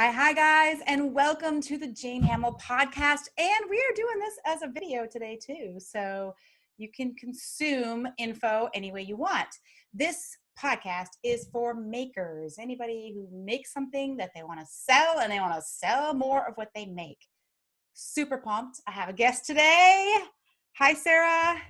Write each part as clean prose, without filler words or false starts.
Hi, guys, and welcome to the Jane Hamill podcast. And we are doing this as a video today, too. So you can consume info any way you want. This podcast is for makers, anybody who makes something that they want to sell and they want to sell more of what they make. Super pumped. I have a guest today. Hi, Sarah.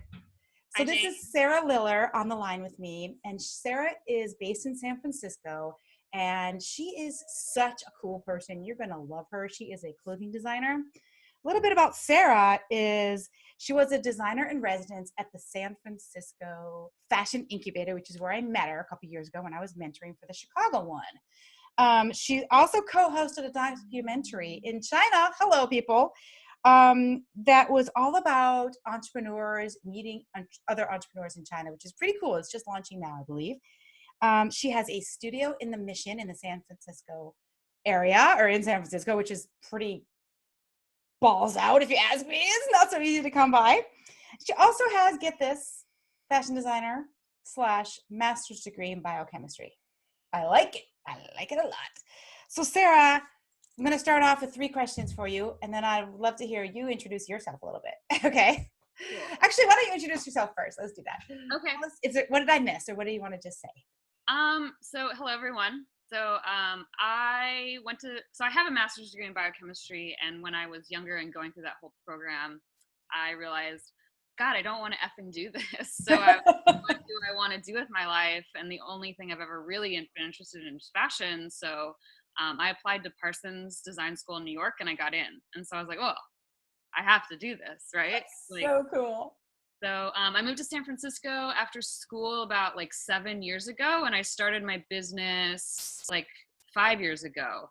So this is Sarah Liller on the line with me, and Sarah is based in San Francisco, and she is such a cool person. You're going to love her. She is a clothing designer. A little bit about Sarah is she was a designer in residence at the San Francisco Fashion Incubator, which is where I met her a couple years ago when I was mentoring for the Chicago one. She also co-hosted a documentary in China. Hello, people. That was all about entrepreneurs meeting other entrepreneurs in China, which is pretty cool. It's just launching now, I believe. She has a studio in the Mission in the San Francisco area, or in San Francisco, which is pretty balls out, if you ask me. It's not so easy to come by. She also has, get this, fashion designer / master's degree in biochemistry. I like it. I like it a lot. So Sarah, I'm going to start off with 3 questions for you, and then I'd love to hear you introduce yourself a little bit. Okay? Cool. Actually, why don't you introduce yourself first? Let's do that. Okay. What did I miss, or what do you want to just say? So hello, everyone. So I have a master's degree in biochemistry, and when I was younger and going through that whole program, I realized, God, I don't want to effing do this. So what do I want to do with my life? And the only thing I've ever really been interested in is fashion. So I applied to Parsons Design School in New York, and I got in. And so I was like, oh, I have to do this, right? That's so cool. So I moved to San Francisco after school about 7 years ago, and I started my business 5 years ago.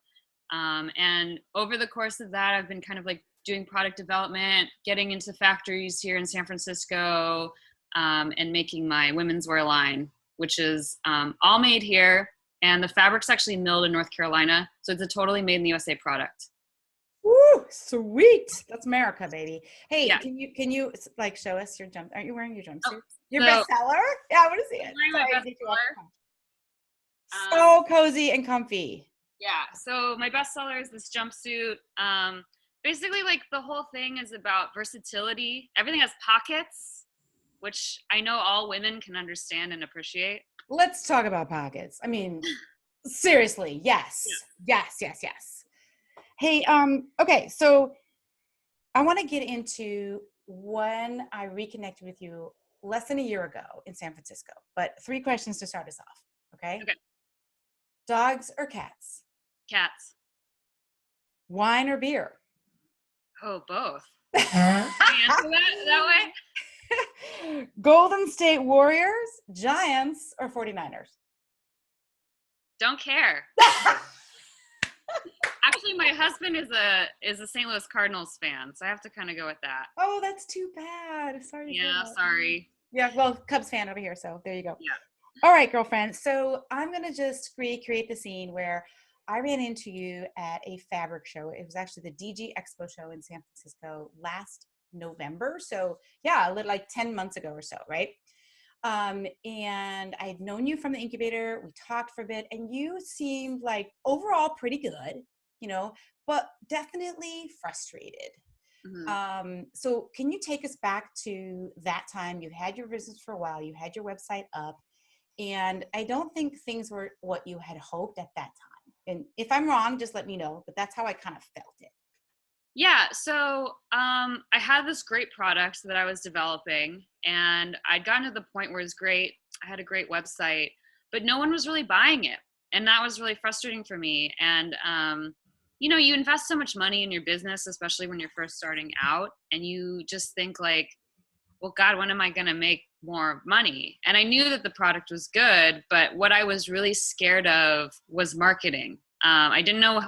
And over the course of that, I've been kind of doing product development, getting into factories here in San Francisco, and making my women's wear line, which is all made here. And the fabric's actually milled in North Carolina. So it's a totally made in the USA product. Woo, sweet. That's America, baby. Hey, yeah. Can you show us your jump? Aren't you wearing your jumpsuit? Oh, your bestseller? Yeah, I want to see it. So cozy and comfy. Yeah. So my bestseller is this jumpsuit. Basically, the whole thing is about versatility. Everything has pockets, which I know all women can understand and appreciate. Let's talk about pockets. I mean, seriously, yes. Yes. Hey, okay, so I want to get into when I reconnected with you less than a year ago in San Francisco, but 3 questions to start us off, okay? Okay. Dogs or cats? Cats. Wine or beer? Oh, both. Can I answer that way? Golden State Warriors, Giants, or 49ers? Don't care. Actually, my husband is a St. Louis Cardinals fan, so I have to kind of go with that. Oh, that's too bad. Sorry. Yeah, sorry. Yeah, well, Cubs fan over here, so there you go. Yeah. All right, girlfriend. So I'm going to just recreate the scene where I ran into you at a fabric show. It was actually the DG Expo show in San Francisco last November. So yeah, 10 months ago or so, right? And I had known you from the incubator. We talked for a bit, and you seemed overall pretty good, but definitely frustrated. Mm-hmm. So can you take us back to that time? You had your business for a while. You had your website up, and I don't think things were what you had hoped at that time. And if I'm wrong, just let me know, but that's how I kind of felt it. Yeah, so I had this great product that I was developing, and I'd gotten to the point where it was great. I had a great website, but no one was really buying it. And that was really frustrating for me. And, you invest so much money in your business, especially when you're first starting out, and you just think well, God, when am I going to make more money? And I knew that the product was good, but what I was really scared of was marketing. I didn't know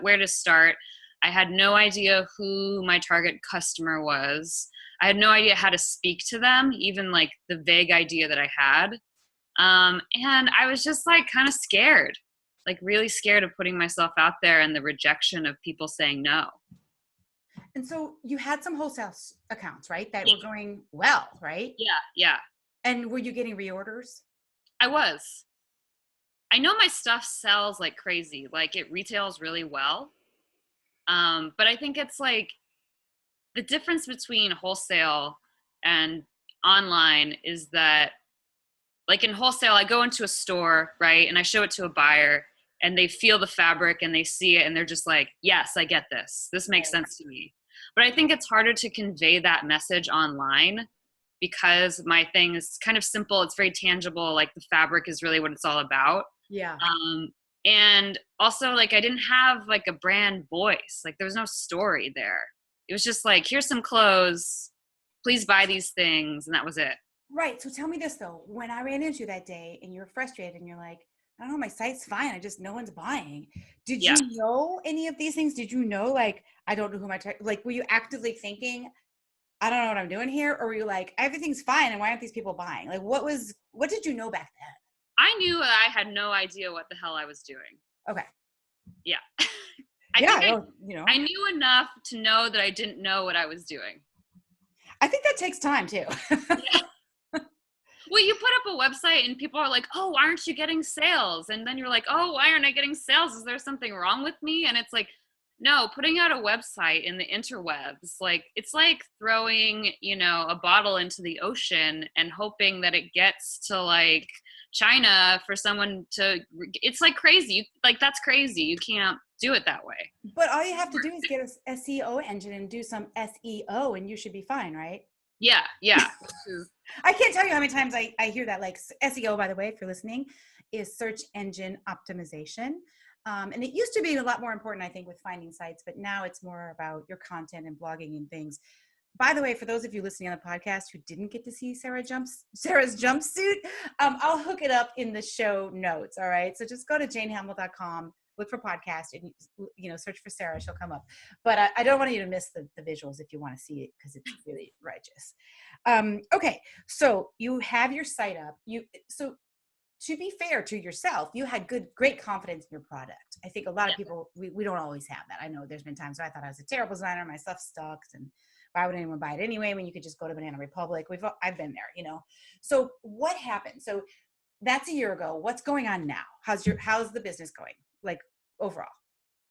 where to start. I had no idea who my target customer was. I had no idea how to speak to them, even the vague idea that I had. And I was just kind of scared, really scared of putting myself out there and the rejection of people saying no. And so you had some wholesale accounts, right? That were going well, right? Yeah. And were you getting reorders? I was. I know my stuff sells like crazy. Like it retails really well. But I think it's like the difference between wholesale and online is that like in wholesale, I go into a store, right? And I show it to a buyer and they feel the fabric and they see it and they're just like, yes, I get this. This makes sense to me. But I think it's harder to convey that message online because my thing is kind of simple. It's very tangible. Like the fabric is really what it's all about. Yeah. And also like I didn't have like a brand voice. Like there was no story there. It was just like, here's some clothes. Please buy these things. And that was it. Right. So tell me this though, when I ran into you that day and you're frustrated and you're like, I don't know, my site's fine. No one's buying. Did you Yeah. know any of these things? Did you know, like, I don't know who like, were you actively thinking, I don't know what I'm doing here? Or were you like, everything's fine. And why aren't these people buying? Like, what did you know back then? I knew that I had no idea what the hell I was doing. Okay. Yeah. I knew enough to know that I didn't know what I was doing. I think that takes time too. Yeah. Well, you put up a website and people are like, oh, why aren't you getting sales? And then you're like, oh, why aren't I getting sales? Is there something wrong with me? And it's like, no, putting out a website in the interwebs, like it's like throwing, a bottle into the ocean and hoping that it gets to like China for someone to, it's like crazy. Like that's crazy. You can't do it that way. But all you have to do is get an SEO engine and do some SEO and you should be fine, right? Yeah. Yeah. I can't tell you how many times I hear that. Like SEO, by the way, if you're listening, is search engine optimization. And it used to be a lot more important, I think, with finding sites, but now it's more about your content and blogging and things. By the way, for those of you listening on the podcast who didn't get to see Sarah's jumpsuit, I'll hook it up in the show notes. All right. So just go to janehamill.com, look for podcast and, search for Sarah, she'll come up. But I don't want you to miss the visuals if you want to see it because it's really righteous. Okay. So you have your site up. So to be fair to yourself, you had great confidence in your product. I think a lot of people, we don't always have that. I know there's been times where I thought I was a terrible designer, my stuff sucks, and why would anyone buy it anyway when you could just go to Banana Republic? I've been there, So what happened? So that's a year ago. What's going on now? How's the business going? Like overall?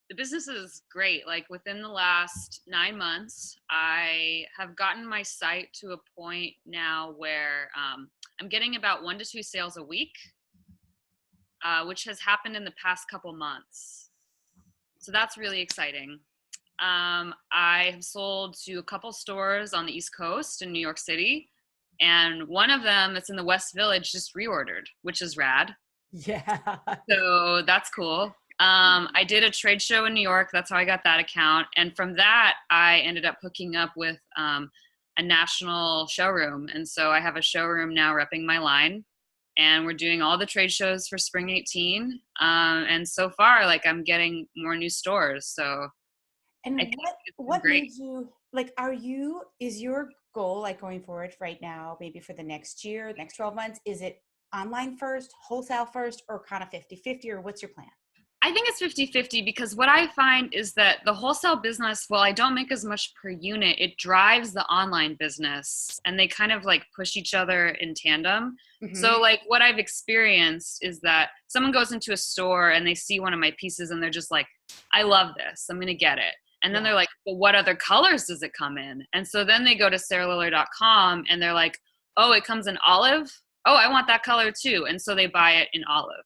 The business is great. Like within the last 9 months, I have gotten my site to a point now where I'm getting about 1 to 2 sales a week, which has happened in the past couple months. So that's really exciting. I have sold to a couple stores on the East Coast in New York City. And one of them that's in the West Village just reordered, which is rad. Yeah. So that's cool. I did a trade show in New York. That's how I got that account. And from that, I ended up hooking up with a national showroom. And so I have a showroom now repping my line. And we're doing all the trade shows for spring 18. And so far, like I'm getting more new stores. So and what made you like, is your goal like going forward right now, maybe for the next year, next 12 months, is it online first, wholesale first, or kind of 50-50, or what's your plan? I think it's 50-50 because what I find is that the wholesale business, while I don't make as much per unit, it drives the online business and they kind of like push each other in tandem. Mm-hmm. So like what I've experienced is that someone goes into a store and they see one of my pieces and they're just like, I love this, I'm going to get it. And then they're like, well, what other colors does it come in? And so then they go to sarahliller.com and they're like, oh, it comes in olive. Oh, I want that color too. And so they buy it in olive.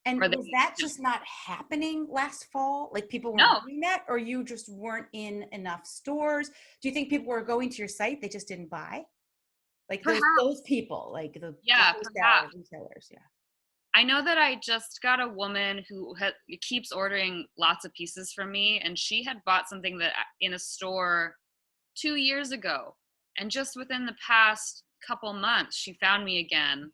And was that just not happening last fall? Like people weren't doing that, or you just weren't in enough stores? Do you think people were going to your site, they just didn't buy? Like those people, like the retailers. Yeah. I know that I just got a woman who keeps ordering lots of pieces from me, and she had bought something that in a store 2 years ago, and just within the past couple months, she found me again.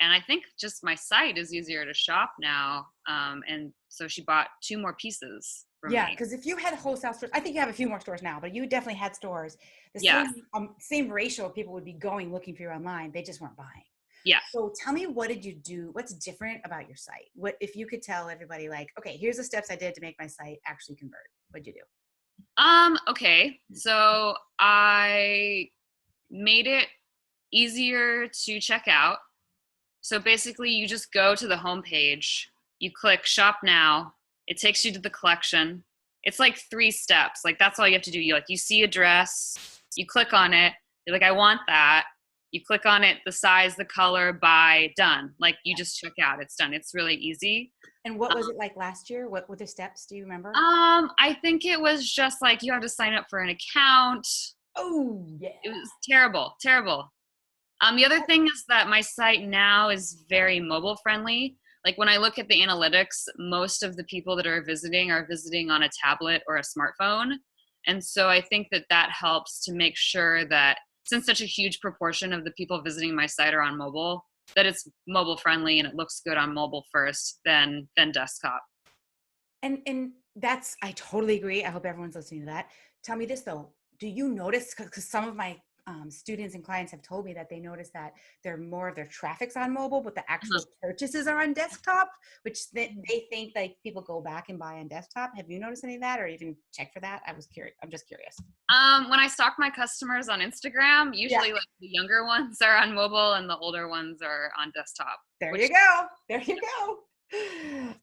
And I think just my site is easier to shop now. And so she bought 2 more pieces from me. Because if you had wholesale stores, I think you have a few more stores now, but you definitely had stores. The same ratio of people would be going looking for you online. They just weren't buying. Yeah. So tell me, what did you do? What's different about your site? What if you could tell everybody, like, okay, here's the steps I did to make my site actually convert. What'd you do? Okay. So I made it easier to check out. So basically you just go to the home page, you click shop now, it takes you to the collection. It's like 3 steps. Like that's all you have to do. You see a dress, you click on it, you're like, I want that. You click on it, the size, the color, buy, done. Like you just check out, it's done. It's really easy. And what was it like last year? What were the steps? Do you remember? I think it was just like you have to sign up for an account. Oh, yeah. It was terrible, terrible. The other thing is that my site now is very mobile friendly. Like when I look at the analytics, most of the people that are visiting on a tablet or a smartphone. And so I think that that helps to make sure that since such a huge proportion of the people visiting my site are on mobile, that it's mobile friendly and it looks good on mobile first, then desktop. And that's, I totally agree. I hope everyone's listening to that. Tell me this though. Do you notice, because some of my students and clients have told me that they notice that more of their traffic's on mobile, but the actual purchases are on desktop, which they think like people go back and buy on desktop. Have you noticed any of that or even check for that? I was curious. I'm just curious. When I stalk my customers on Instagram, usually like the younger ones are on mobile and the older ones are on desktop. There you go. There you go.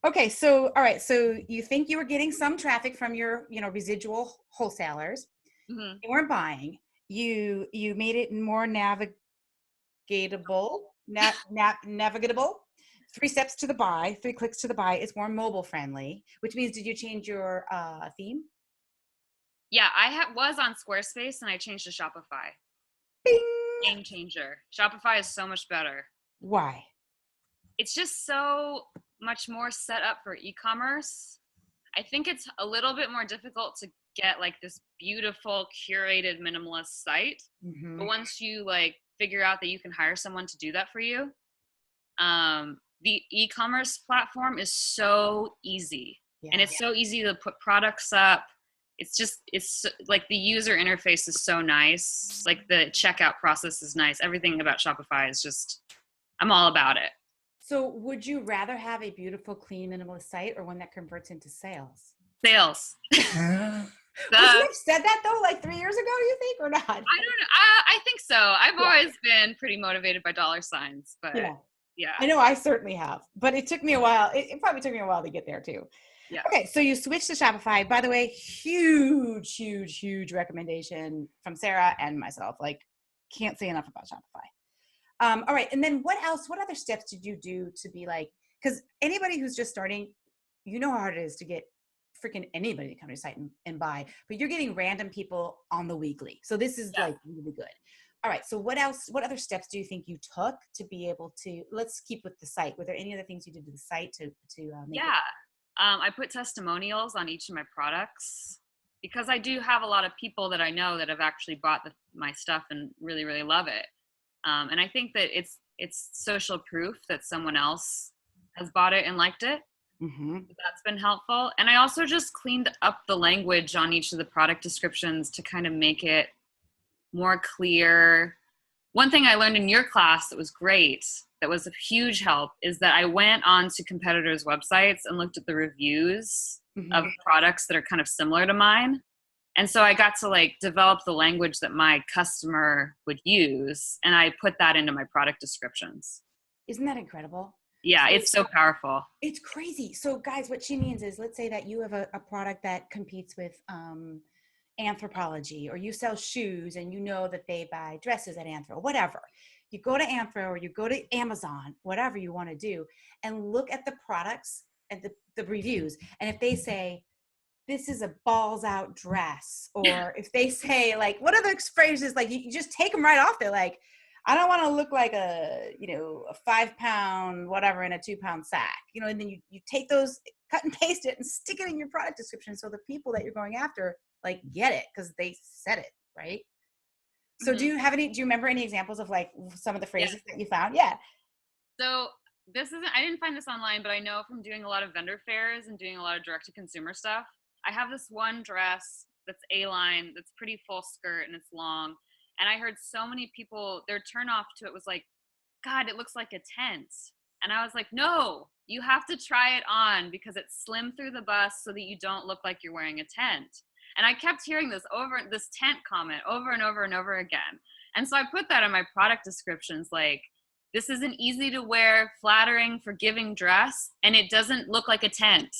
Okay. So, all right. So you think you were getting some traffic from your, residual wholesalers. Mm-hmm. They weren't buying. You made it more navigatable. Navigatable. 3 steps to the buy, 3 clicks to the buy. It's more mobile friendly, which means did you change your theme? Yeah, I was on Squarespace and I changed to Shopify. Bing! Game changer. Shopify is so much better. Why? It's just so much more set up for e-commerce. I think it's a little bit more difficult to get like this beautiful curated minimalist site. Mm-hmm. But once you like figure out that you can hire someone to do that for you, the e-commerce platform is so easy. And it's so easy to put products up. It's like the user interface is so nice. Like the checkout process is nice. Everything about Shopify is just, I'm all about it. So would you rather have a beautiful, clean, minimalist site or one that converts into sales? Sales. Would you have said that though, like 3 years ago, you think, or not? I don't know. I think so. I've always been pretty motivated by dollar signs, but yeah. I know I certainly have, but it took me a while. It probably took me a while to get there too. Yeah. Okay. So you switched to Shopify. By the way, huge, huge, huge recommendation from Sarah and myself. Like, can't say enough about Shopify. All right. And then what else? What other steps did you do to be like, because anybody who's just starting, you know how hard it is to get freaking anybody to come to your site and buy, but you're getting random people on the weekly. So this is like really good. All right. So what else, what other steps do you think you took to be able to, let's keep with the site. Were there any other things you did to the site to make it? I put testimonials on each of my products because I do have a lot of people that I know that have actually bought my stuff and really, really love it. And I think that it's social proof that someone else has bought it and liked it. Mm-hmm. That's been helpful. And I also just cleaned up the language on each of the product descriptions to kind of make it more clear. One thing I learned in your class that was great, that was a huge help, is that I went on to competitors' websites and looked at the reviews of products that are kind of similar to mine. And so I got to like develop the language that my customer would use, and I put that into my product descriptions. Isn't that incredible? Yeah, so it's so powerful. It's crazy. So guys, what she means is, let's say that you have a product that competes with Anthropologie, or you sell shoes and you know that they buy dresses at Anthro, whatever. You go to Anthro or you go to Amazon, whatever you want to do, and look at the products and the reviews. And if they say, this is a balls out dress, or if they say like, what other phrases, like you just take them right off. They're like, I don't want to look like a 5-pound whatever in a 2-pound sack, and then you take those, cut and paste it and stick it in your product description. So the people that you're going after like get it because they said it, right? So do you remember any examples of like some of the phrases that you found? Yeah. So I didn't find this online, but I know from doing a lot of vendor fairs and doing a lot of direct to consumer stuff, I have this one dress that's A-line, that's pretty full skirt and it's long. And I heard so many people, their turn off to it was like, God, it looks like a tent. And I was like, no, you have to try it on because it's slim through the bust so that you don't look like you're wearing a tent. And I kept hearing this tent comment over and over and over again. And so I put that in my product descriptions, like, This is an easy to wear, flattering, forgiving dress, and it doesn't look like a tent.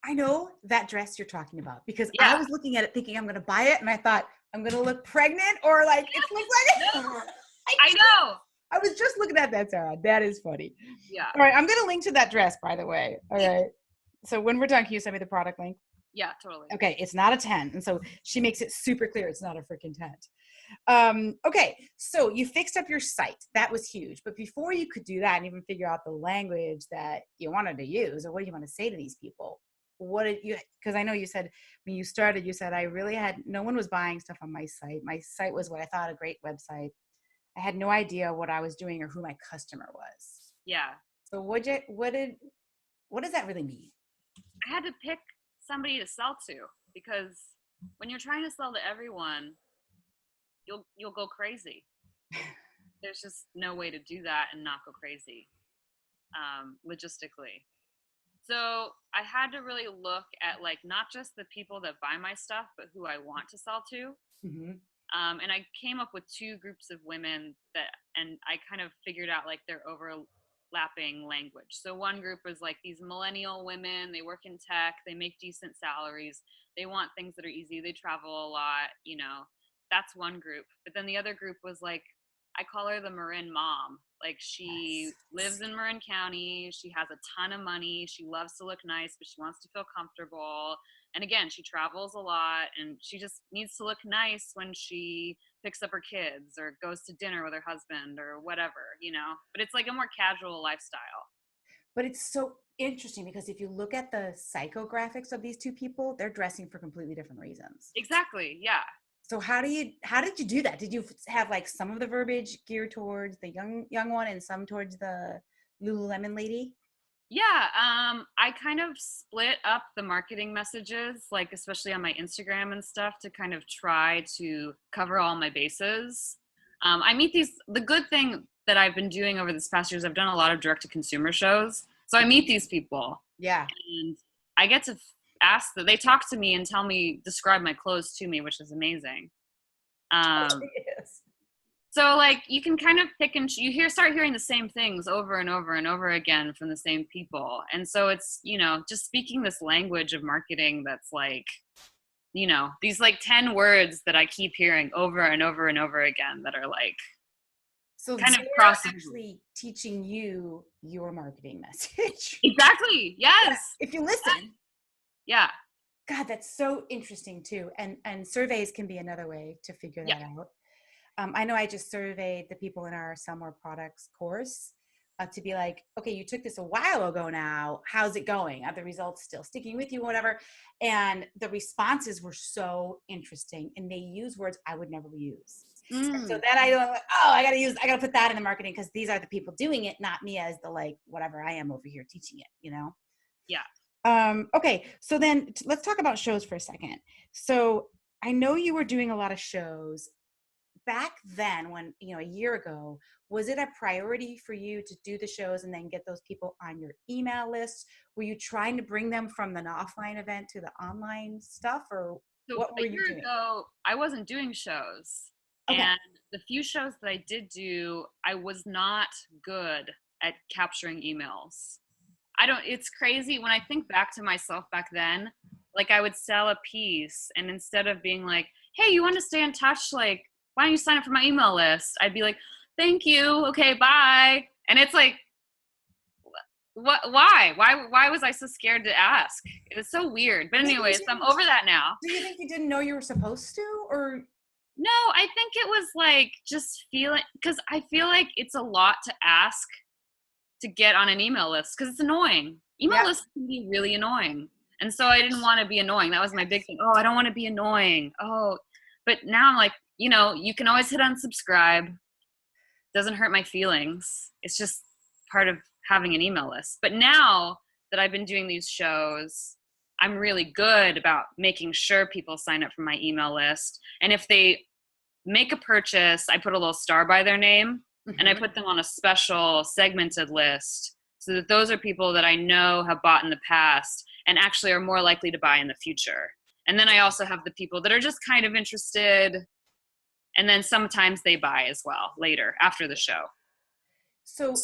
I know that dress you're talking about because I Yeah. was looking at it thinking I'm going to buy it. And I thought I'm going to look pregnant or like, it looks like it. I know. I was just looking at that, Sarah. That is funny. Yeah. All right. I'm going to link to that dress, by the way. All right. So when we're done, can you send me the product link? Yeah, totally. Okay. It's not a tent. And so she makes it super clear. It's not a freaking tent. Okay. So you fixed up your site. That was huge. But before you could do that and even figure out the language that you wanted to use or what do you want to say to these people? What did you, because I know you said when you started, you said, I really had, no one was buying stuff on my site. My site was what I thought a great website. I had no idea what I was doing or who my customer was. Yeah. So what does that really mean? I had to pick somebody to sell to because when you're trying to sell to everyone, you'll go crazy. There's just no way to do that and not go crazy, logistically. So I had to really look at like not just the people that buy my stuff, but who I want to sell to. Mm-hmm. And I came up with two groups of women and I kind of figured out like their overlapping language. So one group was like these millennial women, they work in tech, they make decent salaries, they want things that are easy, they travel a lot, that's one group. But then the other group was like, I call her the Marin mom. Like she lives in Marin County. She has a ton of money. She loves to look nice, but she wants to feel comfortable. And again, she travels a lot and she just needs to look nice when she picks up her kids or goes to dinner with her husband or whatever, but it's like a more casual lifestyle. But it's so interesting because if you look at the psychographics of these two people, they're dressing for completely different reasons. Exactly. Yeah. So how did you do that? Did you have like some of the verbiage geared towards the young one and some towards the Lululemon lady? Yeah, I kind of split up the marketing messages, like especially on my Instagram and stuff, to kind of try to cover all my bases. I meet the good thing that I've been doing over this past years, I've done a lot of direct to consumer shows. So I meet these people. Yeah. And I get to ask them, they talk to me and describe my clothes to me, which is amazing. Yes. So like you can kind of pick and start hearing the same things over and over and over again from the same people. And so it's, just speaking this language of marketing that's like, these like 10 words that I keep hearing over and over and over again that are like so kind of they're actually teaching you your marketing message. Exactly. Yes. If you listen. Yeah. God, that's so interesting too. And surveys can be another way to figure that out. I know I just surveyed the people in our Sell More Products course to be like, okay, you took this a while ago now. How's it going? Are the results still sticking with you, whatever? And the responses were so interesting. And they use words I would never use. And so that I got to put that in the marketing because these are the people doing it, not me as the like, whatever I am over here teaching it, Yeah. Okay. So then let's talk about shows for a second. So I know you were doing a lot of shows. Back then when, a year ago, was it a priority for you to do the shows and then get those people on your email list? Were you trying to bring them from an offline event to the online stuff or what were you doing? A year ago, I wasn't doing shows. Okay. And the few shows that I did do, I was not good at capturing emails. It's crazy when I think back to myself back then, like I would sell a piece and instead of being like, hey, you want to stay in touch? Like, why don't you sign up for my email list? I'd be like, thank you. Okay, bye. And it's like, why was I so scared to ask? It was so weird. But anyways, I'm over that now. Do you think you didn't know you were supposed to or? No, I think it was like just feeling, because I feel like it's a lot to ask to get on an email list because it's annoying. Email lists can be really annoying. And so I didn't want to be annoying. That was my big thing. Oh, I don't want to be annoying. Oh, but now I'm like, you can always hit unsubscribe. Doesn't hurt my feelings. It's just part of having an email list. But now that I've been doing these shows, I'm really good about making sure people sign up for my email list. And if they make a purchase, I put a little star by their name. And I put them on a special segmented list so that those are people that I know have bought in the past and actually are more likely to buy in the future. And then I also have the people that are just kind of interested. And then sometimes they buy as well later after the show. So,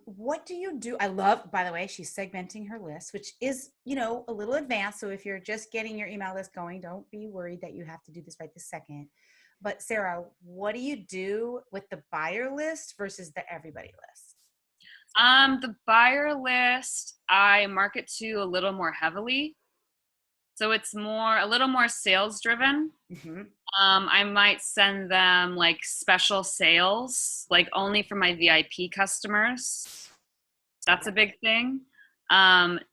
what do you do? I love, by the way, she's segmenting her list, which is, a little advanced. So if you're just getting your email list going, don't be worried that you have to do this right this second. But Sarah, what do you do with the buyer list versus the everybody list? The buyer list, I market to a little more heavily. So it's a little more sales driven. Mm-hmm. I might send them like special sales, like only for my VIP customers. That's a big thing.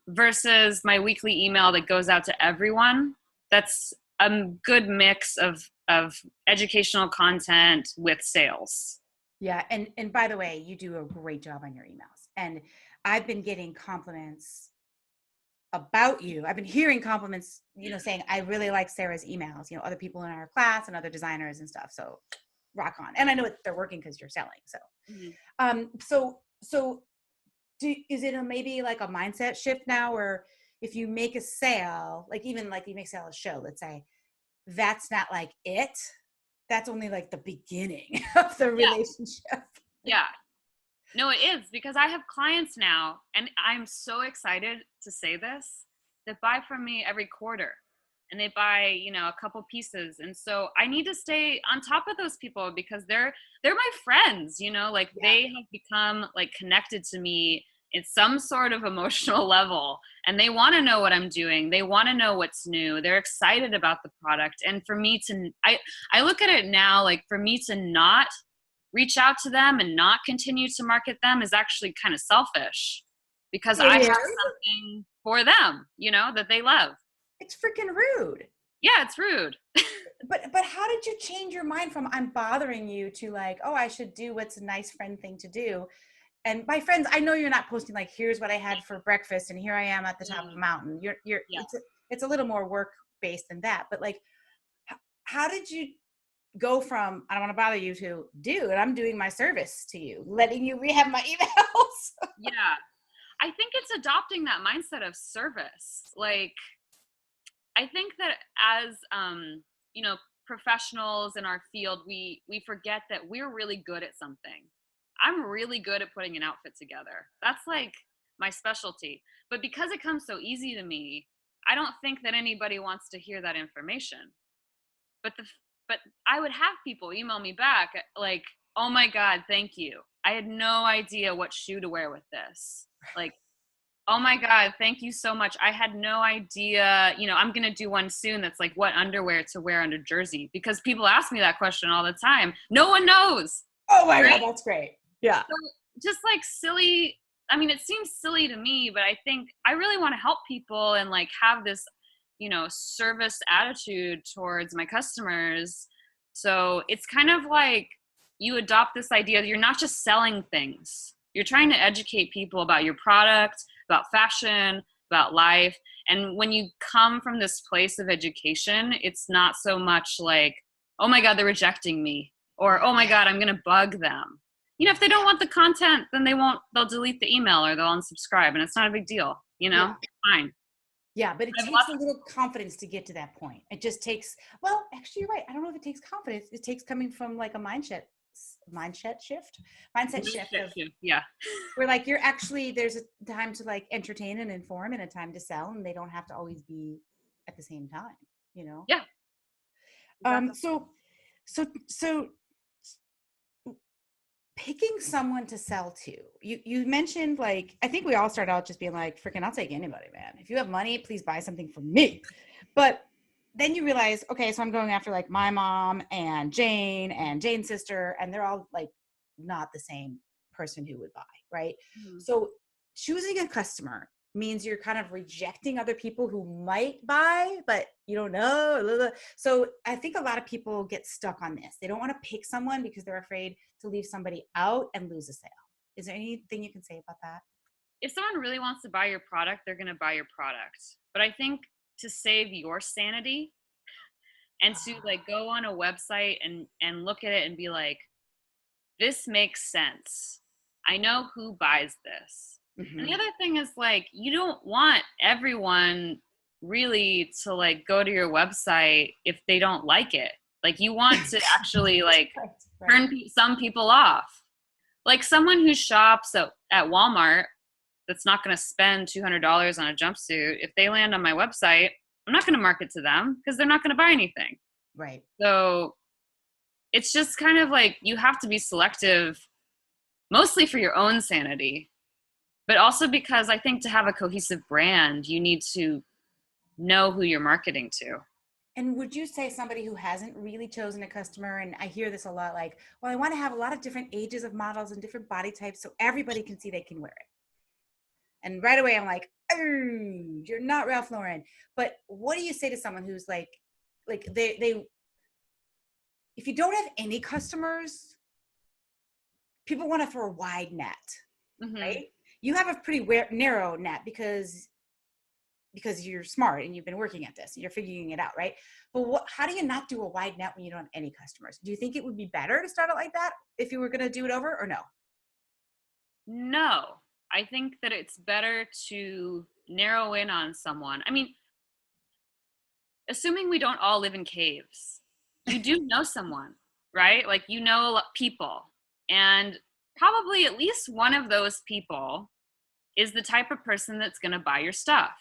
Versus my weekly email that goes out to everyone. That's a good mix of educational content with sales. Yeah. And by the way, you do a great job on your emails. And I've been getting compliments about you. I've been hearing compliments, saying, I really like Sarah's emails, other people in our class and other designers and stuff. So rock on. And I know they're working because you're selling. So, so is it maybe like a mindset shift now, or if you make a sale, like even like you make sale a show, let's say, that's not like it. That's only like the beginning of the relationship. Yeah. No, it is, because I have clients now, and I'm so excited to say this, that buy from me every quarter, and they buy, a couple pieces. And so I need to stay on top of those people because they're my friends, they have become like connected to me in some sort of emotional level, and they want to know what I'm doing. They want to know what's new. They're excited about the product. And for me I look at it now, like for me to not reach out to them and not continue to market them is actually kind of selfish, because I have something for them, that they love. It's freaking rude. Yeah, it's rude. But how did you change your mind from I'm bothering you to like, oh, I should do what's a nice friend thing to do? And my friends, I know you're not posting like, here's what I had for breakfast and here I am at the top of a mountain. It's a little more work based than that. But like, how did you go from I don't want to bother you to, dude, I'm doing my service to you, letting you rehab my emails? Yeah. I think it's adopting that mindset of service. Like, I think that as, professionals in our field, we forget that we're really good at something. I'm really good at putting an outfit together. That's like my specialty. But because it comes so easy to me, I don't think that anybody wants to hear that information. But I would have people email me back like, oh my God, thank you. I had no idea what shoe to wear with this. Like, oh my God, thank you so much. I had no idea, I'm going to do one soon that's like what underwear to wear under jersey, because people ask me that question all the time. No one knows. Oh my God, that's great. Yeah. So just like silly. I mean, it seems silly to me, but I think I really want to help people and like have this, service attitude towards my customers. So it's kind of like you adopt this idea that you're not just selling things. You're trying to educate people about your product, about fashion, about life. And when you come from this place of education, it's not so much like, oh my God, they're rejecting me, or, oh my God, I'm going to bug them. If they don't want the content, then they'll delete the email or they'll unsubscribe, and it's not a big deal, Yeah. It's fine. Yeah, but it takes a little confidence to get to that point. It just takes, well, actually you're right. I don't know if it takes confidence. It takes coming from like a mindset shift. Yeah. Where like there's a time to like entertain and inform and a time to sell, and they don't have to always be at the same time, Yeah. Exactly. So picking someone to sell to, you mentioned, like, I think we all start out just being like, freaking, I'll take anybody, man. If you have money, please buy something from me. But then you realize, okay, so I'm going after like my mom and Jane's sister, and they're all like not the same person who would buy, right? Mm-hmm. So choosing a customer means you're kind of rejecting other people who might buy, but you don't know. So I think a lot of people get stuck on this. They don't want to pick someone because they're afraid to leave somebody out and lose a sale. Is there anything you can say about that? If someone really wants to buy your product, they're going to buy your product. But I think to save your sanity and to like go on a website and look at it and be like, this makes sense. I know who buys this. Mm-hmm. And the other thing is like, you don't want everyone really to like go to your website if they don't like it. Like you want to actually like turn some people off. Like someone who shops at Walmart that's not going to spend $200 on a jumpsuit, if they land on my website, I'm not going to market to them because they're not going to buy anything. Right. So it's just kind of like you have to be selective, mostly for your own sanity, but also because I think to have a cohesive brand, you need to know who you're marketing to. And would you say somebody who hasn't really chosen a customer, and I hear this a lot, like, well, I want to have a lot of different ages of models and different body types so everybody can see they can wear it. And right away I'm like, oh, you're not Ralph Lauren. But what do you say to someone who's like they if you don't have any customers, people want to throw a wide net, right? You have a pretty narrow net because you're smart and you've been working at this and you're figuring it out, right? But how do you not do a wide net when you don't have any customers? Do you think it would be better to start it like that if you were going to do it over, or no? No, I think that it's better to narrow in on someone. I mean, assuming we don't all live in caves, you do know someone, right? Like, you know, a lot people, and probably at least one of those people is the type of person that's going to buy your stuff.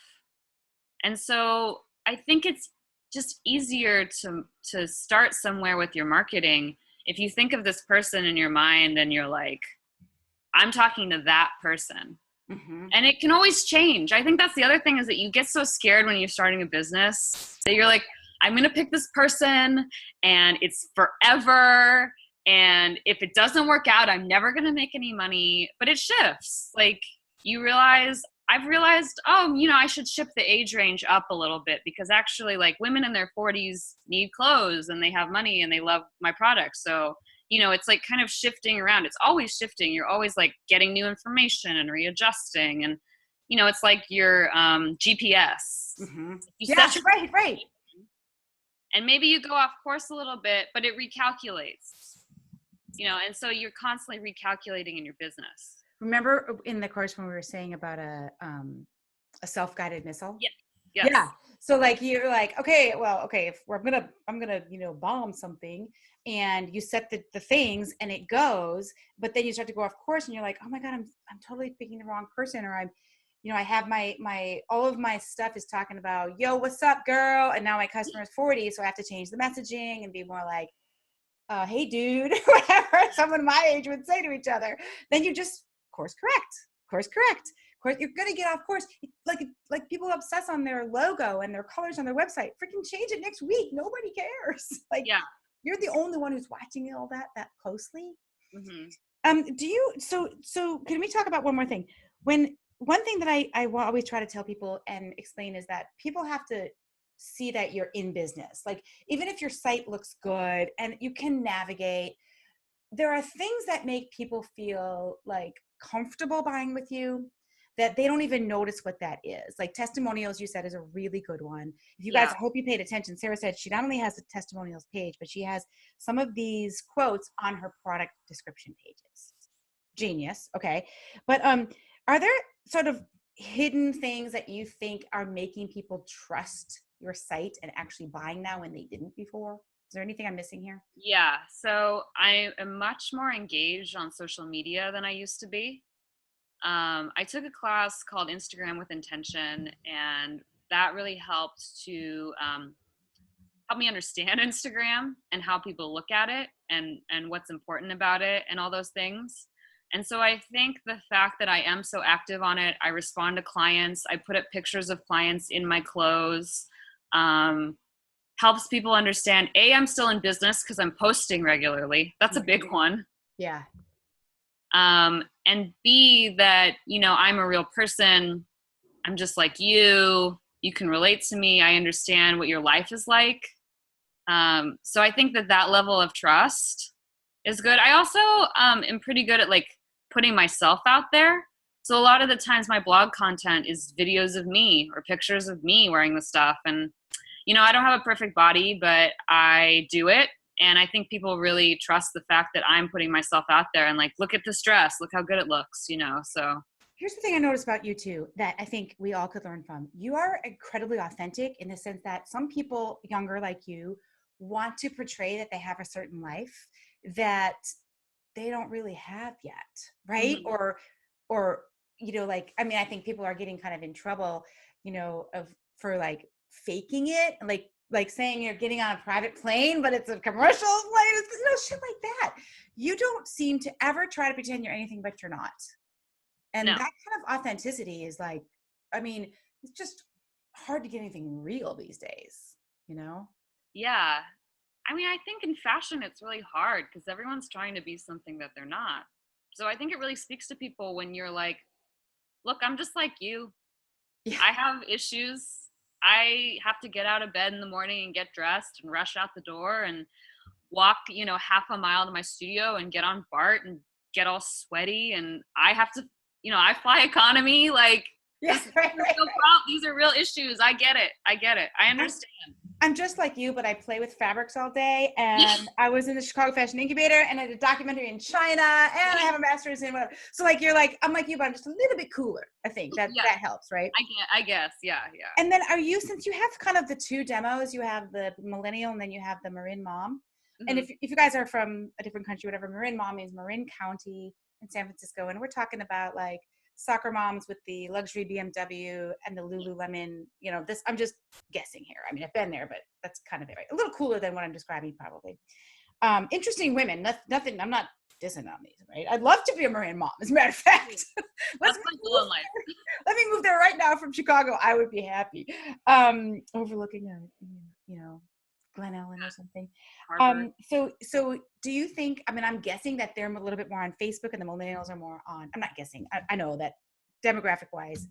And so I think it's just easier to start somewhere with your marketing. If you think of this person in your mind and you're like, I'm talking to that person. And it can always change. I think that's the other thing, is that you get so scared when you're starting a business that you're like, I'm going to pick this person and it's forever. And if it doesn't work out, I'm never going to make any money. But it shifts. Like, I've realized, oh, you know, I should shift the age range up a little bit, because actually, like, women in their 40s need clothes and they have money and they love my product. So, you know, it's like kind of shifting around. It's always shifting. You're always like getting new information and readjusting. And, you know, it's like your GPS. Yeah, right. And maybe you go off course a little bit, but it recalculates, you know, and so you're constantly recalculating in your business. Remember in the course when we were saying about a self-guided missile? Yeah. Yes. Yeah. So like, you're like, okay, if I'm gonna, you know, bomb something, and you set the things and it goes, but then you start to go off course and you're like, oh my God, I'm totally picking the wrong person. Or I'm, you know, I have my all of my stuff is talking about, yo, what's up, girl? And now my customer is 40. So I have to change the messaging and be more like, hey dude, whatever someone my age would say to each other. Then you just course correct. You're gonna get off course. Like people obsess on their logo and their colors on their website. Freaking change it next week. Nobody cares. Like, yeah, you're the only one who's watching all that closely. Do you? So can we talk about one more thing? One thing that I always try to tell people and explain is that people have to see that you're in business. Like, even if your site looks good and you can navigate, there are things that make people feel like comfortable buying with you that they don't even notice what that is. Like testimonials, you said, is a really good one. If you guys, I hope you paid attention. Sarah said she not only has the testimonials page, but she has some of these quotes on her product description pages. Genius. Okay. But are there sort of hidden things that you think are making people trust your site and actually buying now when they didn't before? Is there anything I'm missing here? Yeah. So I am much more engaged on social media than I used to be. I took a class called Instagram with Intention, and that really helped to help me understand Instagram and how people look at it, and what's important about it and all those things. And so I think the fact that I am so active on it, I respond to clients, I put up pictures of clients in my clothes, helps people understand, A, I'm still in business because I'm posting regularly. That's a big one. Yeah. And B, that, you know, I'm a real person. I'm just like you. You can relate to me. I understand what your life is like. So I think that level of trust is good. I also am pretty good at like putting myself out there. So a lot of the times my blog content is videos of me or pictures of me wearing the stuff. And, you know, I don't have a perfect body, but I do it. And I think people really trust the fact that I'm putting myself out there and like, look at this dress, look how good it looks, you know, so. Here's the thing I noticed about you too, that I think we all could learn from. You are incredibly authentic in the sense that some people younger like you want to portray that they have a certain life that they don't really have yet, right? Mm-hmm. Or like, I mean, I think people are getting kind of in trouble, for like faking it, like saying you're getting on a private plane, but it's a commercial plane, shit like that. You don't seem to ever try to pretend you're anything but you're not. And No. that kind of authenticity is like, I mean, it's just hard to get anything real these days, Yeah. I mean, I think in fashion, it's really hard because everyone's trying to be something that they're not. So I think it really speaks to people when you're like, look, I'm just like you. Yeah. I have issues. I have to get out of bed in the morning and get dressed and rush out the door and walk, half a mile to my studio and get on BART and get all sweaty. And I have to, I fly economy. Like, Yeah, right. These are real issues. I get it. I understand. I'm just like you, but I play with fabrics all day. And I was in the Chicago Fashion Incubator, and I did a documentary in China, and I have a master's in whatever. So like, I'm like you, but I'm just a little bit cooler. I think that helps, right? I guess. Yeah. And then since you have kind of the two demos, you have the millennial and then you have the Marin Mom. Mm-hmm. And if you guys are from a different country, whatever, Marin Mom means Marin County in San Francisco. And we're talking about like soccer moms with the luxury BMW and the Lululemon, this, I'm just guessing here. I mean, I've been there, but that's kind of it, right? A little cooler than what I'm describing probably. Interesting women, nothing, I'm not dissing on these, right? I'd love to be a Marin Mom, as a matter of fact. Let me move there right now from Chicago. I would be happy. Overlooking Glen Ellen or something. So do you think, I mean, I'm guessing that they're a little bit more on Facebook and the millennials are more on, I'm not guessing. I know that demographic wise,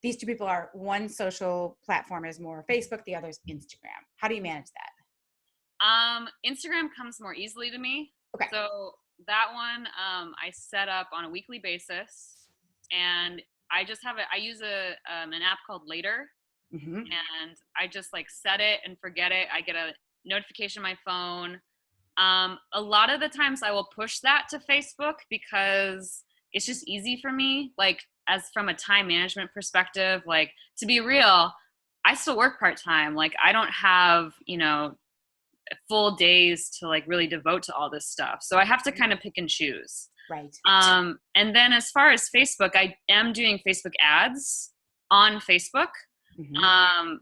these two people are, one social platform is more Facebook, the other is Instagram. How do you manage that? Instagram comes more easily to me. Okay. So that one, I set up on a weekly basis, and I just I use an app called Liller. Mm-hmm. And I just like set it and forget it. I get a notification on my phone. A lot of the times I will push that to Facebook because it's just easy for me. Like, as from a time management perspective, like, to be real, I still work part-time. Like, I don't have, full days to like really devote to all this stuff. So I have to kind of pick and choose. Right. And then as far as Facebook, I am doing Facebook ads on Facebook. Mm-hmm.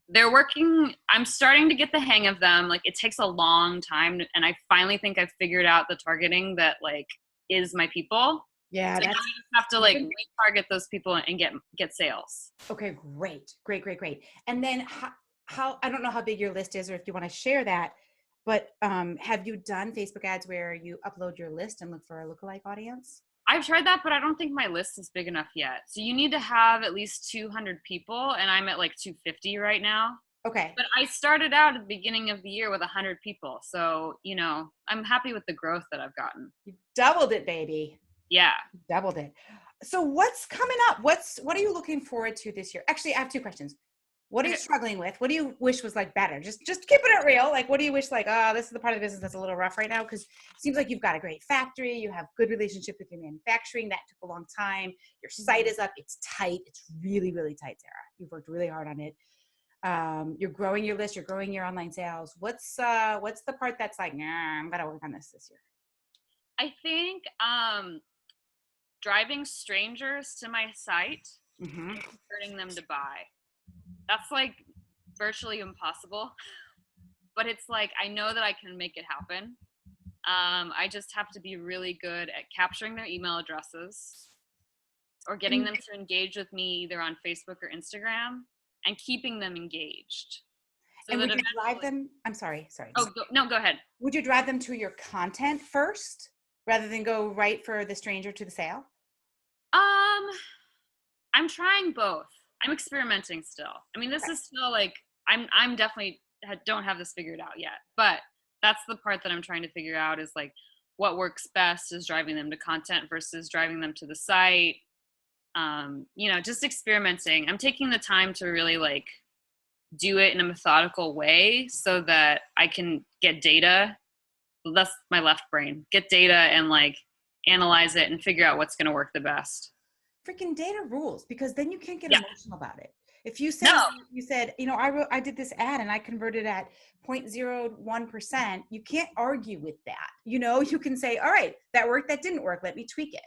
They're working. I'm starting to get the hang of them. Like, it takes a long time, and I finally think I've figured out the targeting that like is my people. Yeah, so I just have to like retarget those people and get sales. Okay, great. And then how I don't know how big your list is, or if you want to share that, but have you done Facebook ads where you upload your list and look for a lookalike audience? I've tried that, but I don't think my list is big enough yet. So you need to have at least 200 people, and I'm at like 250 right now. Okay. But I started out at the beginning of the year with 100 people. So, I'm happy with the growth that I've gotten. You doubled it, baby. Yeah. Doubled it. So what's coming up? What are you looking forward to this year? Actually, I have two questions. What are you struggling with? What do you wish was like better? Just keeping it real. Like, what do you wish, like, this is the part of the business that's a little rough right now? Because it seems like you've got a great factory. You have good relationship with your manufacturing. That took a long time. Your site is up. It's tight. It's really, really tight, Sarah. You've worked really hard on it. You're growing your list. You're growing your online sales. What's the part that's like, I'm going to work on this year? I think driving strangers to my site mm-hmm. and converting them to buy. That's like virtually impossible, but it's like, I know that I can make it happen. I just have to be really good at capturing their email addresses or getting them to engage with me either on Facebook or Instagram and keeping them engaged. So and would you drive them? I'm sorry. Oh, go ahead. Would you drive them to your content first rather than go right for the stranger to the sale? I'm trying both. I'm experimenting still. I mean, this is still like, I'm definitely don't have this figured out yet, but that's the part that I'm trying to figure out is like what works best is driving them to content versus driving them to the site. Just experimenting. I'm taking the time to really like do it in a methodical way so that I can get data. That's my left brain. Get data and like analyze it and figure out what's going to work the best. Freaking data rules, because then you can't get emotional about it. If you say, No. you said, I did this ad and I converted at 0.01%, you can't argue with that. You can say, all right, that worked, that didn't work, let me tweak it.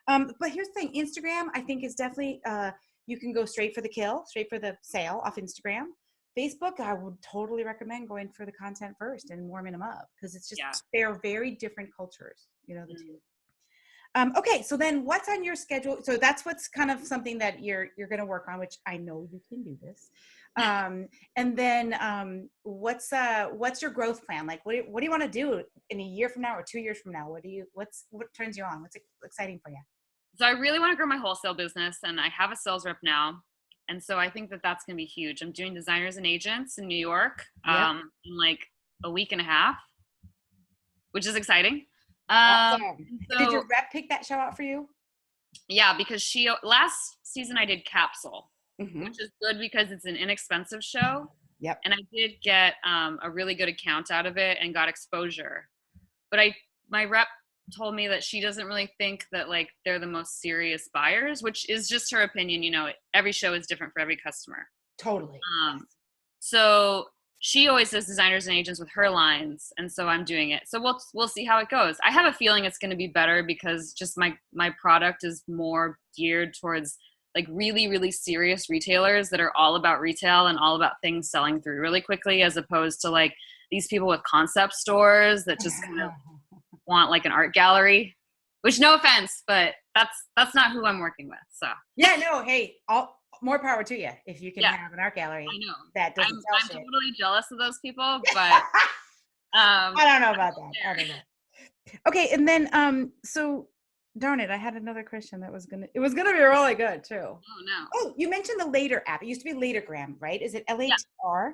But here's the thing, Instagram, I think is definitely, you can go straight for the kill, straight for the sale off Instagram. Facebook, I would totally recommend going for the content first and warming them up, because it's just, they're very different cultures, the two. Okay, so then what's on your schedule? So that's what's kind of something that you're going to work on, which I know you can do this. And then what's your growth plan? Like, what do you want to do in a year from now or 2 years from now? What turns you on? What's exciting for you? So I really want to grow my wholesale business, and I have a sales rep now. And so I think that that's going to be huge. I'm doing designers and agents in New York in like a week and a half, which is exciting. Awesome. So, did your rep pick that show out for you? Yeah, because last season I did Capsule, Mm-hmm. which is good because it's an inexpensive show. Yep. And I did get a really good account out of it and got exposure. But my rep told me that she doesn't really think that like they're the most serious buyers, which is just her opinion. Every show is different for every customer. Totally. So she always does designers and agents with her lines, and so I'm doing it. So we'll see how it goes. I have a feeling it's going to be better because just my product is more geared towards like really, really serious retailers that are all about retail and all about things selling through really quickly, as opposed to like these people with concept stores that just kind of want like an art gallery, which, no offense, but that's not who I'm working with. So yeah, no, hey, more power to you if you can have an art gallery. I know. That doesn't I'm totally jealous of those people, but I don't know about that. I don't know. Okay, and then so darn it, I had another question that was gonna be really good too. Oh no. Oh, you mentioned the Later app. It used to be Latergram, right? Is it LATR?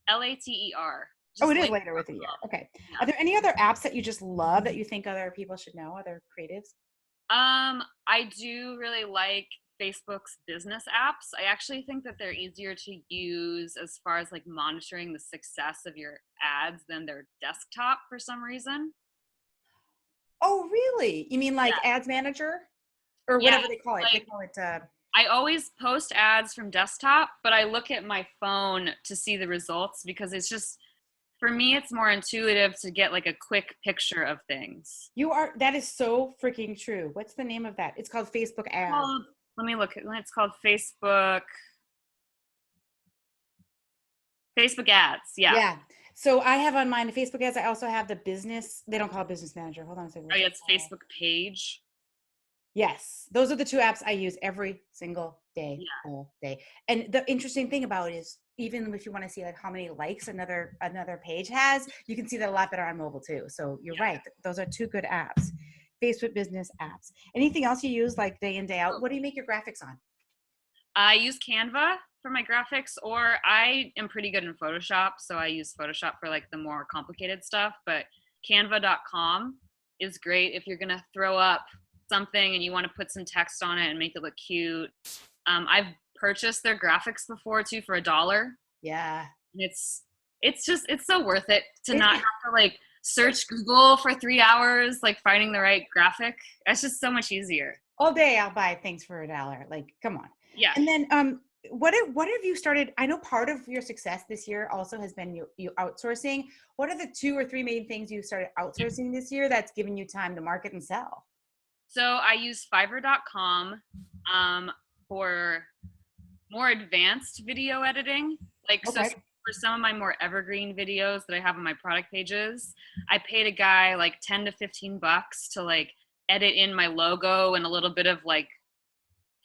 LATER. Oh, it is Later with a year. Okay. Yeah. Are there any other apps that you just love that you think other people should know, other creatives? I do really like Facebook's business apps. I actually think that they're easier to use as far as like monitoring the success of your ads than their desktop for some reason. Oh, really? You mean like Ads Manager or whatever they call it? Like, they call it. I always post ads from desktop, but I look at my phone to see the results because it's just, for me, it's more intuitive to get like a quick picture of things. That is so freaking true. What's the name of that? It's called Facebook Ads. Let me look. It's called Facebook Ads. Yeah. Yeah. So I have on mine the Facebook Ads. I also have the business. They don't call it Business Manager. Hold on a second. Oh, yeah, it's Facebook Page. Yes. Those are the two apps I use every single day, all day. And the interesting thing about it is, even if you want to see like how many likes another page has, you can see that a lot better on mobile too. So you're right. Those are two good apps. Facebook business apps. Anything else you use like day in, day out? What do you make your graphics on? I use Canva for my graphics, or I am pretty good in Photoshop. So I use Photoshop for like the more complicated stuff, but canva.com is great if you're going to throw up something and you want to put some text on it and make it look cute. I've purchased their graphics before too for $1. Yeah. And it's so worth it to not have to like search Google for 3 hours, like finding the right graphic. It's just so much easier. All day I'll buy things for $1. Like, come on. Yeah. And then what have you started? I know part of your success this year also has been you outsourcing. What are the 2 or 3 main things you started outsourcing this year that's giving you time to market and sell? So I use Fiverr.com for more advanced video editing. Like, so for some of my more evergreen videos that I have on my product pages, I paid a guy like $10 to $15 to like edit in my logo and a little bit of like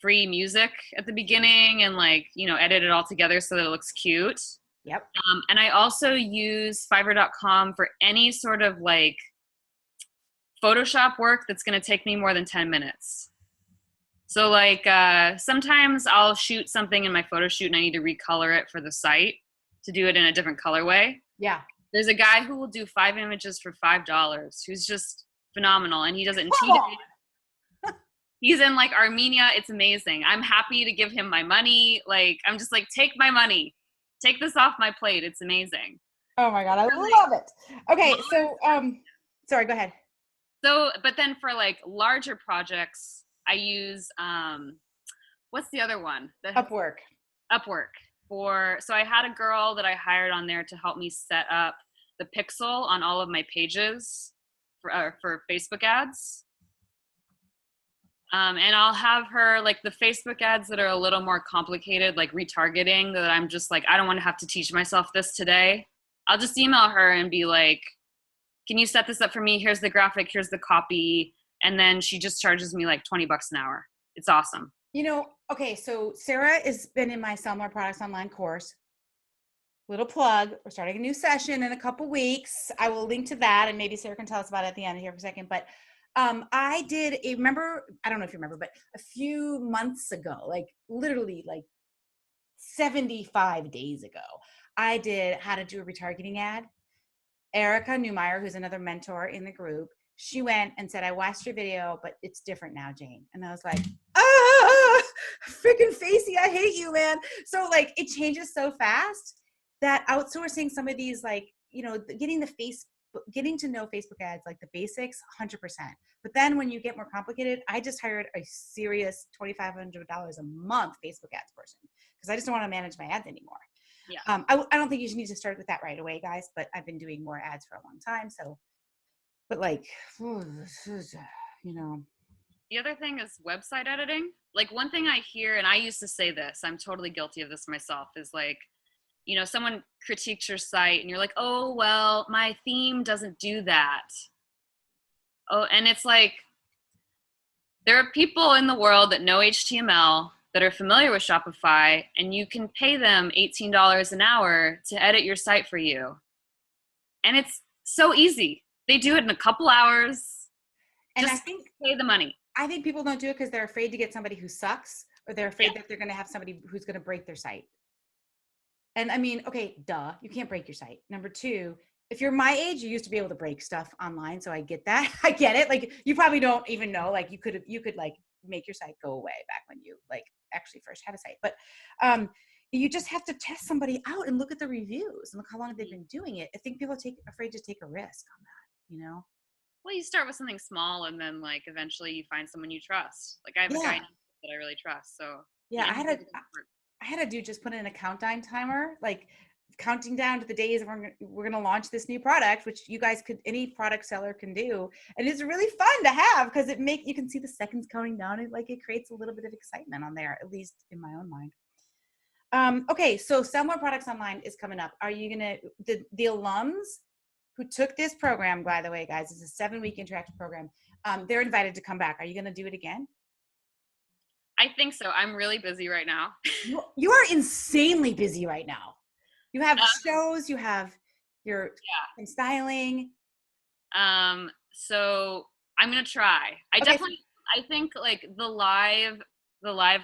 free music at the beginning and like, edit it all together so that it looks cute. Yep. And I also use Fiverr.com for any sort of like Photoshop work that's going to take me more than 10 minutes. So like sometimes I'll shoot something in my photo shoot and I need to recolor it for the site to do it in a different colorway. Yeah. There's a guy who will do 5 images for $5 who's just phenomenal, and he does it in 2 days. He's in like Armenia. It's amazing. I'm happy to give him my money. Like, I'm just like, take my money. Take this off my plate. It's amazing. Oh my God. I love it. Okay. So, sorry, go ahead. So, but then for like larger projects, I use, what's the other one? Upwork. Upwork so I had a girl that I hired on there to help me set up the pixel on all of my pages for Facebook ads. And I'll have her, like, the Facebook ads that are a little more complicated, like retargeting, that I'm just like, I don't want to have to teach myself this today. I'll just email her and be like, can you set this up for me? Here's the graphic, here's the copy. And then she just charges me like $20 an hour. It's awesome. Okay, so Sarah has been in my Sell More Products Online course. Little plug, we're starting a new session in a couple weeks. I will link to that, and maybe Sarah can tell us about it at the end here for a second. But I don't know if you remember, but a few months ago, like literally like 75 days ago, I did how to do a retargeting ad. Erica Newmeyer, who's another mentor in the group, she went and said, I watched your video, but it's different now, Jane. And I was like, freaking Facey, I hate you, man. So like it changes so fast that outsourcing some of these, like, getting to know Facebook ads, like the basics, 100%. But then when you get more complicated, I just hired a serious $2,500 a month Facebook ads person because I just don't want to manage my ads anymore. Yeah. I don't think you should need to start with that right away, guys, but I've been doing more ads for a long time. So, but like, The other thing is website editing. Like, one thing I hear, and I used to say this, I'm totally guilty of this myself, is like, someone critiques your site and you're like, oh, well, my theme doesn't do that. Oh, and it's like, there are people in the world that know HTML, that are familiar with Shopify, and you can pay them $18 an hour to edit your site for you. And it's so easy. They do it in a couple hours. And just pay the money. I think people don't do it because they're afraid to get somebody who sucks, or they're afraid that they're going to have somebody who's going to break their site. And I mean, okay, duh, you can't break your site. Number two, if you're my age, you used to be able to break stuff online. So I get that. I get it. Like, you probably don't even know, like you could like make your site go away back when you like actually first had a site. But you just have to test somebody out and look at the reviews and look how long they've been doing it. I think people are afraid to take a risk on that, Well, you start with something small, and then like eventually you find someone you trust. Like, I have a guy that I really trust. So yeah, I had a dude just put in a countdown timer, like counting down to the days we're going to launch this new product, which any product seller can do. And it's really fun to have because you can see the seconds counting down. And like, it creates a little bit of excitement on there, at least in my own mind. Okay. So Sell More Products Online is coming up. Are you going to, the alums who took this program, by the way, guys, it's a 7-week interactive program. They're invited to come back. Are you going to do it again? I think so. I'm really busy right now. You are insanely busy right now. You have shows, you have your styling. So I'm going to try. I think like the live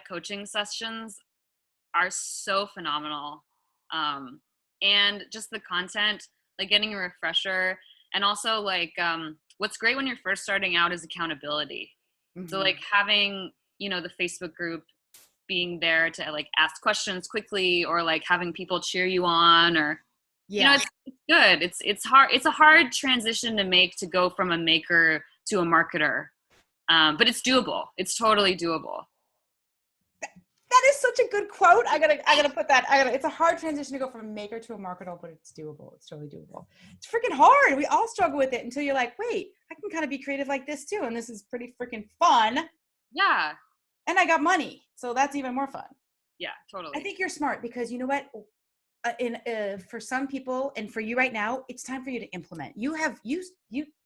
coaching sessions are so phenomenal. And just the content, like getting a refresher, and also like, what's great when you're first starting out is accountability. Mm-hmm. So like having, the Facebook group being there to like ask questions quickly, or like having people cheer you on, or it's good. It's hard. It's a hard transition to make, to go from a maker to a marketer, but it's doable. It's totally doable. That is such a good quote. I gotta put that. It's a hard transition to go from a maker to a marketer, but it's doable. It's totally doable. It's freaking hard. We all struggle with it until you're like, wait, I can kind of be creative like this too, and this is pretty freaking fun. Yeah. And I got money, so that's even more fun. Yeah, totally. I think you're smart because you know what? For some people, and for you right now, it's time for you to implement. You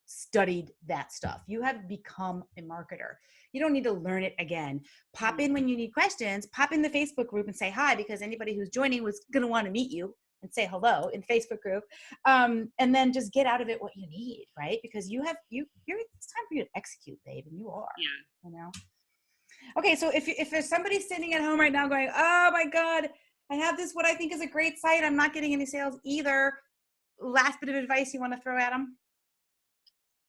studied that stuff. You have become a marketer. You don't need to learn it again. Pop in when you need questions. Pop in the Facebook group and say hi, because anybody who's joining was going to want to meet you and say hello in Facebook group. And then just get out of it what you need, right? Because it's time for you to execute, babe, and you are. Yeah. Okay, so if there's somebody sitting at home right now going, oh my God, I have this, what I think is a great site, I'm not getting any sales either. Last bit of advice you want to throw at them?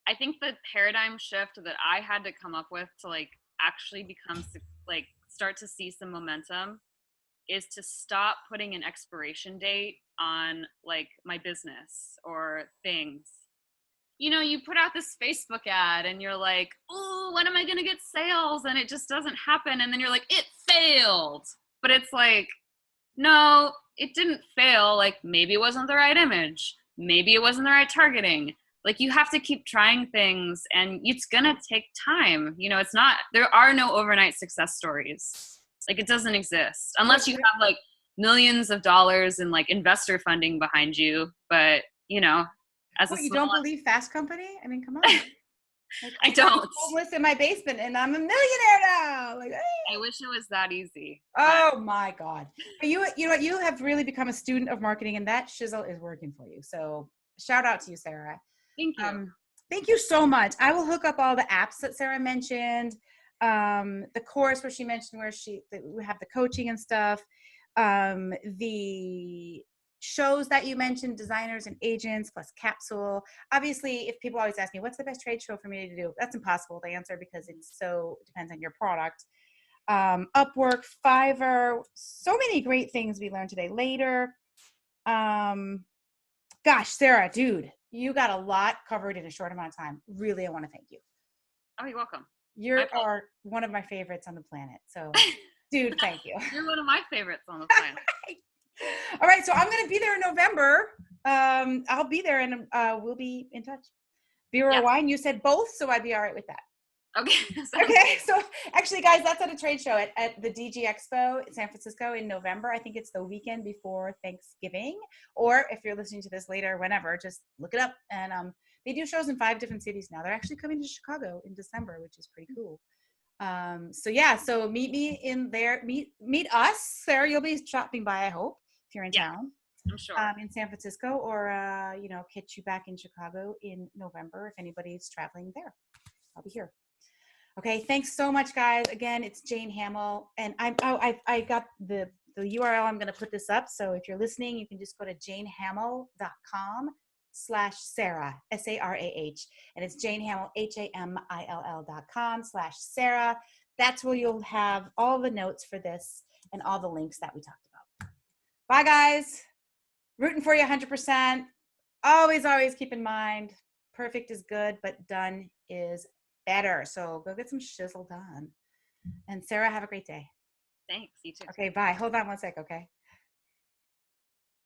I think the paradigm shift that I had to come up with to like actually become like start to see some momentum is to stop putting an expiration date on like my business or things. You put out this Facebook ad and you're like, oh, when am I going to get sales? And it just doesn't happen. And then you're like, it failed. But it's like, no, it didn't fail. Like maybe it wasn't the right image. Maybe it wasn't the right targeting. Like you have to keep trying things and it's going to take time. You know, there are no overnight success stories. Like it doesn't exist unless you have like millions of dollars in like investor funding behind you. But you know, you don't believe Fast Company? I mean, come on. Like, I don't. Homeless in my basement and I'm a millionaire now. Like, hey. I wish it was that easy. Oh my God. But you know what? You have really become a student of marketing and that shizzle is working for you. So shout out to you, Sarah. Thank you. Thank you so much. I will hook up all the apps that Sarah mentioned. The course where she mentioned we have the coaching and stuff. The shows that you mentioned, designers and agents plus capsule. Obviously, if people always ask me, what's the best trade show for me to do? That's impossible to answer because it depends on your product. Upwork, Fiverr, so many great things we learned today. Later. Gosh, Sarah, dude, you got a lot covered in a short amount of time. Really, I want to thank you. Oh, you're welcome. You are one of my favorites on the planet. So, dude, thank you. You're one of my favorites on the planet. All right, so I'm going to be there in November. I'll be there and we'll be in touch. Beer or wine? You said both, so I'd be all right with that. Okay. Okay, so actually, guys, that's at a trade show at the DG Expo in San Francisco in November. I think it's the weekend before Thanksgiving. Or if you're listening to this later, whenever, just look it up. And they do shows in 5 different cities now. They're actually coming to Chicago in December, which is pretty cool. So meet me in there. Meet us. Sarah, you'll be shopping by, I hope, if you're in town. I'm sure. In San Francisco or, catch you back in Chicago in November if anybody's traveling there. I'll be here. Okay, thanks so much, guys. Again, it's Jane Hamill, and I got the URL. I'm going to put this up, so if you're listening, you can just go to janehamill.com/Sarah, SARAH, and it's Jane Hamill, HAMILL.com/Sarah. That's where you'll have all the notes for this and all the links that we talked about. Bye, guys. Rooting for you 100%. Always keep in mind, perfect is good, but done is better. So go get some shizzle done. And Sarah, have a great day. Thanks. You too. Okay, bye. Hold on one sec, okay?